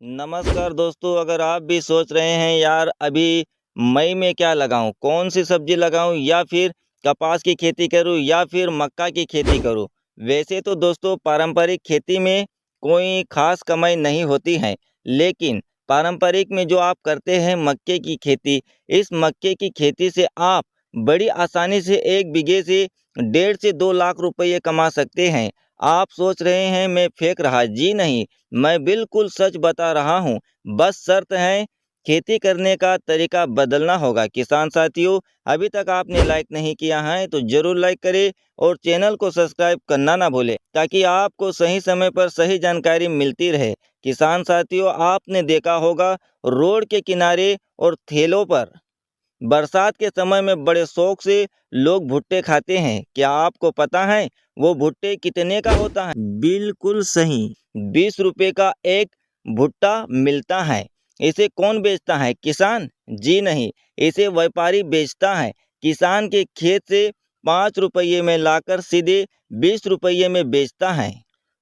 नमस्कार दोस्तों, अगर आप भी सोच रहे हैं यार अभी मई में क्या लगाऊं, कौन सी सब्जी लगाऊं या फिर कपास की खेती करूं या फिर मक्का की खेती करूं। वैसे तो दोस्तों पारंपरिक खेती में कोई खास कमाई नहीं होती है, लेकिन पारंपरिक में जो आप करते हैं मक्के की खेती, इस मक्के की खेती से आप बड़ी आसानी से 1 बीघे से 1.5 से 2 लाख रुपये कमा सकते हैं। आप सोच रहे हैं मैं फेंक रहा, जी नहीं, मैं बिल्कुल सच बता रहा हूँ। बस शर्त है खेती करने का तरीका बदलना होगा। किसान साथियों, अभी तक आपने लाइक नहीं किया है तो जरूर लाइक करें और चैनल को सब्सक्राइब करना ना भूलें, ताकि आपको सही समय पर सही जानकारी मिलती रहे। किसान साथियों, आपने देखा होगा रोड के किनारे और ठेलों पर बरसात के समय में बड़े शौक से लोग भुट्टे खाते हैं। क्या आपको पता है वो भुट्टे कितने का होता है? बिल्कुल सही, 20 रुपए का एक भुट्टा मिलता है। इसे कौन बेचता है? किसान? जी नहीं, इसे व्यापारी बेचता है। किसान के खेत से 5 रुपये में लाकर सीधे 20 रुपये में बेचता है।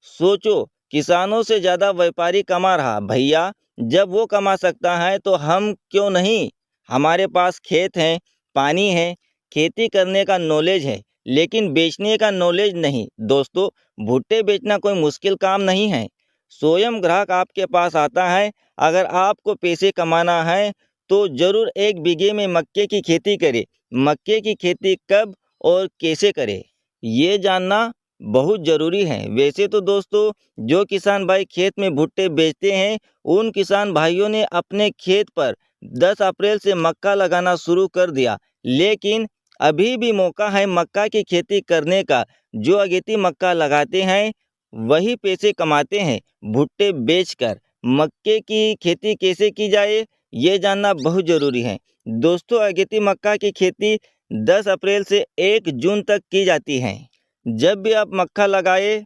सोचो, किसानों से ज़्यादा व्यापारी कमा रहा। भैया, जब वो कमा सकता है तो हम क्यों नहीं? हमारे पास खेत हैं, पानी है, खेती करने का नॉलेज है, लेकिन बेचने का नॉलेज नहीं। दोस्तों, भुट्टे बेचना कोई मुश्किल काम नहीं है। स्वयं ग्राहक आपके पास आता है। अगर आपको पैसे कमाना है तो ज़रूर 1 बीघे में मक्के की खेती करें। मक्के की खेती कब और कैसे करें, ये जानना बहुत ज़रूरी है। वैसे तो दोस्तों, जो किसान भाई खेत में भुट्टे बेचते हैं, उन किसान भाइयों ने अपने खेत पर 10 अप्रैल से मक्का लगाना शुरू कर दिया, लेकिन अभी भी मौका है मक्का की खेती करने का। जो अगेती मक्का लगाते हैं वही पैसे कमाते हैं भुट्टे बेचकर। मक्के की खेती कैसे की जाए, ये जानना बहुत ज़रूरी है। दोस्तों, अगेती मक्का की खेती 10 अप्रैल से 1 जून तक की जाती है। जब भी आप मक्का लगाए,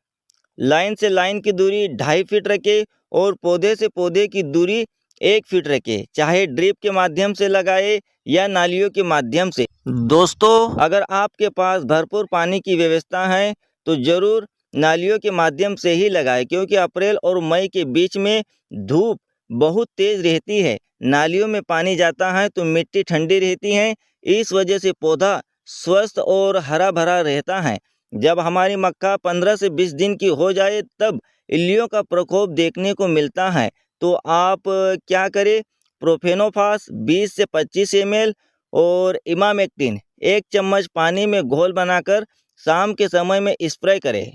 लाइन से लाइन की दूरी 2.5 फीट रखें और पौधे से पौधे की दूरी 1 फीट रखें। चाहे ड्रिप के माध्यम से लगाए या नालियों के माध्यम से। दोस्तों, अगर आपके पास भरपूर पानी की व्यवस्था है तो ज़रूर नालियों के माध्यम से ही लगाएं, क्योंकि अप्रैल और मई के बीच में धूप बहुत तेज़ रहती है। नालियों में पानी जाता है तो मिट्टी ठंडी रहती है, इस वजह से पौधा स्वस्थ और हरा भरा रहता है। जब हमारी मक्का 15 से 20 दिन की हो जाए तब इल्लियों का प्रकोप देखने को मिलता है। तो आप क्या करें, प्रोफेनोफास 20 से 25 ml और इमामेक्टिन 1 चम्मच पानी में घोल बनाकर शाम के समय में स्प्रे करें।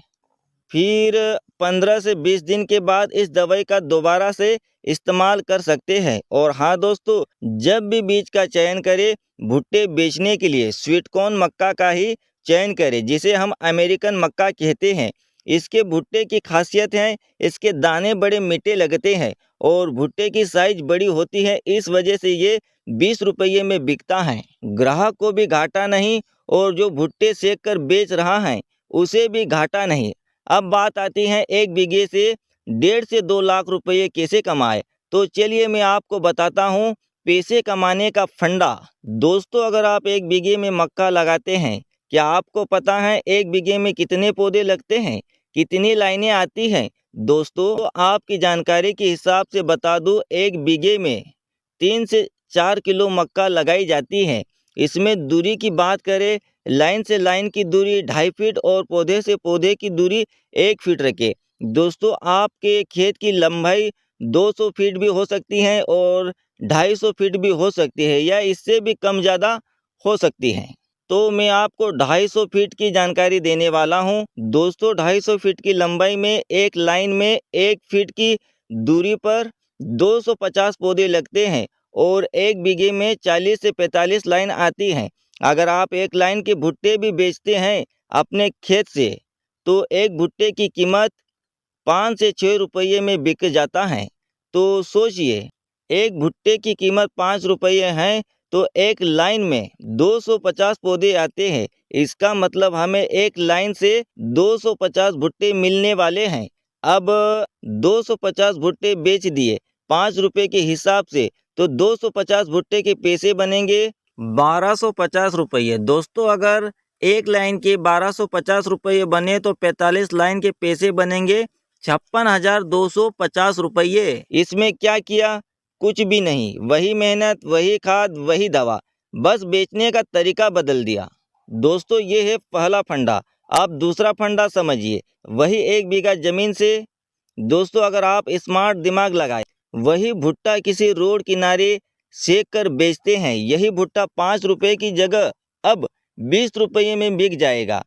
फिर 15 से 20 दिन के बाद इस दवाई का दोबारा से इस्तेमाल कर सकते हैं। और हाँ दोस्तों, जब भी बीज का चयन करें, भुट्टे बेचने के लिए स्वीट कॉर्न मक्का का ही चयन करें, जिसे हम अमेरिकन मक्का कहते हैं। इसके भुट्टे की खासियत है, इसके दाने बड़े मीठे लगते हैं और भुट्टे की साइज बड़ी होती है, इस वजह से ये 20 रुपये में बिकता है। ग्राहक को भी घाटा नहीं और जो भुट्टे सेक कर बेच रहा है उसे भी घाटा नहीं। अब बात आती है 1 बीघे से 1.5 से 2 लाख रुपये कैसे कमाए। तो चलिए मैं आपको बताता हूँ पैसे कमाने का फंडा। दोस्तों, अगर आप 1 बीघे में मक्का लगाते हैं, क्या आपको पता है 1 बीघे में कितने पौधे लगते हैं, कितनी लाइनें आती हैं? दोस्तों, आपकी जानकारी के हिसाब से बता दूं, 1 बीघे में 3 से 4 किलो मक्का लगाई जाती है। इसमें दूरी की बात करें, लाइन से लाइन की दूरी 2.5 फीट और पौधे से पौधे की दूरी 1 फीट रखें। दोस्तों, आपके खेत की लंबाई 200 फीट भी हो सकती है और 250 फीट भी हो सकती है, या इससे भी कम ज़्यादा हो सकती है। तो मैं आपको 250 फीट की जानकारी देने वाला हूं। दोस्तों, 250 फीट की लंबाई में एक लाइन में 1 फीट की दूरी पर 250 पौधे लगते हैं और 1 बीघे में 40 से 45 लाइन आती हैं। अगर आप एक लाइन के भुट्टे भी बेचते हैं अपने खेत से, तो एक भुट्टे की कीमत 5 से 6 रुपये में बिक जाता है। तो सोचिए, एक भुट्टे की कीमत 5 रुपये है तो एक लाइन में 250 पौधे आते हैं। इसका मतलब हमें एक लाइन से 250 भुट्टे मिलने वाले हैं। अब 250 भुट्टे बेच दिए 5 रुपये के हिसाब से, तो 250 भुट्टे के पैसे बनेंगे 1250 रुपये। दोस्तों, अगर एक लाइन के 1250 रुपये बने तो 45 लाइन के पैसे बनेंगे 56,250 रुपये। इसमें क्या किया? कुछ भी नहीं। वही मेहनत, वही खाद, वही दवा, बस बेचने का तरीका बदल दिया। दोस्तों ये है पहला फंडा। आप दूसरा फंडा समझिए। वही 1 बीघा जमीन से दोस्तों अगर आप स्मार्ट दिमाग लगाए, वही भुट्टा किसी रोड किनारे सेक कर बेचते हैं, यही भुट्टा 5 रुपये की जगह अब 20 रुपये में बिक जाएगा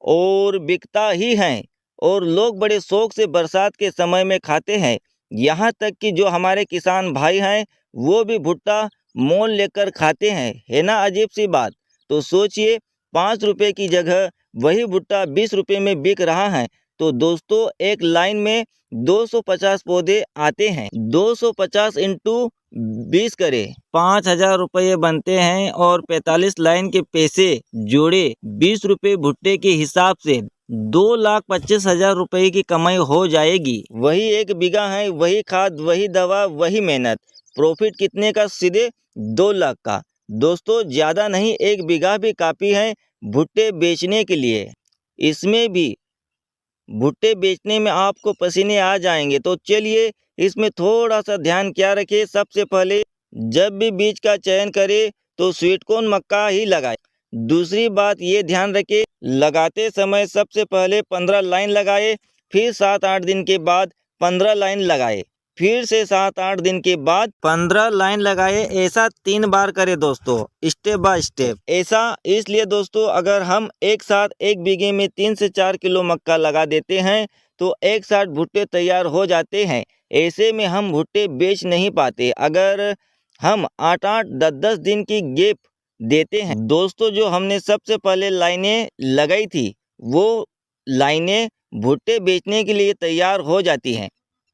और बिकता ही है। और लोग बड़े शौक से बरसात के समय में खाते हैं। यहाँ तक कि जो हमारे किसान भाई हैं वो भी भुट्टा मोल लेकर खाते हैं। है ना अजीब सी बात? तो सोचिए 5 रुपये की जगह वही भुट्टा 20 रुपये में बिक रहा है। तो दोस्तों एक लाइन में 250 पौधे आते हैं। 250 इंटू 20 करे 5,000 रुपये बनते हैं और 45 लाइन के पैसे जोड़े 20 रुपये भुट्टे के हिसाब से 2,25,000 रुपये की कमाई हो जाएगी। वही 1 बीघा है, वही खाद, वही दवा, वही मेहनत। प्रॉफिट कितने का? सीधे 2 लाख का। दोस्तों ज़्यादा नहीं, 1 बीघा भी काफ़ी है भुट्टे बेचने के लिए। इसमें भी भुट्टे बेचने में आपको पसीने आ जाएंगे। तो चलिए इसमें थोड़ा सा ध्यान क्या रखें। सबसे पहले जब भी बीज का चयन करें तो स्वीट कॉर्न मक्का ही लगाए। दूसरी बात ये ध्यान रखें, लगाते समय सबसे पहले 15 लाइन लगाए, फिर 7-8 दिन के बाद 15 लाइन लगाए, फिर से 7-8 दिन के बाद 15 लाइन लगाए। ऐसा 3 बार करें दोस्तों, स्टेप बाय स्टेप। ऐसा इसलिए दोस्तों अगर हम एक साथ 1 बीघे में 3 से 4 किलो मक्का लगा देते हैं तो एक साथ भुट्टे तैयार हो जाते हैं। ऐसे में हम भुट्टे बेच नहीं पाते अगर हम 8-8, 10-10 दिन की गैप देते हैं। दोस्तों जो हमने सबसे पहले लाइनें लगाई थी वो लाइनें भुट्टे बेचने के लिए तैयार हो जाती हैं।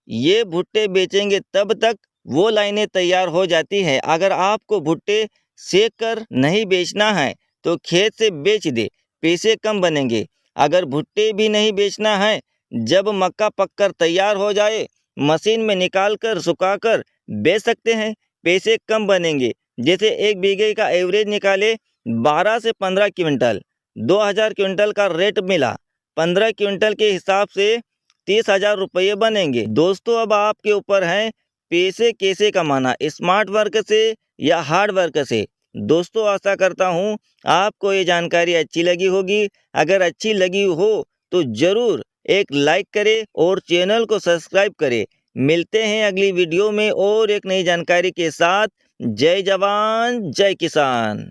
ये भुट्टे बेचेंगे तब तक वो लाइनें तैयार हो जाती है। अगर आपको भुट्टे सेक कर नहीं बेचना है तो खेत से बेच दे, पैसे कम बनेंगे। अगर भुट्टे भी नहीं बेचना है, जब मक्का पककर तैयार हो जाए मशीन में निकाल कर सुखा कर बेच सकते हैं, पैसे कम बनेंगे। जैसे 1 बीघे का एवरेज निकाले 12 से 15 क्विंटल, 2,000 क्विंटल का रेट मिला, 15 क्विंटल के हिसाब से 30,000 रुपये बनेंगे। दोस्तों अब आपके ऊपर है पैसे कैसे कमाना, स्मार्ट वर्क से या हार्ड वर्क से। दोस्तों आशा करता हूँ आपको ये जानकारी अच्छी लगी होगी। अगर अच्छी लगी हो तो ज़रूर एक लाइक करें और चैनल को सब्सक्राइब करें। मिलते हैं अगली वीडियो में और एक नई जानकारी के साथ। जय जवान जय किसान।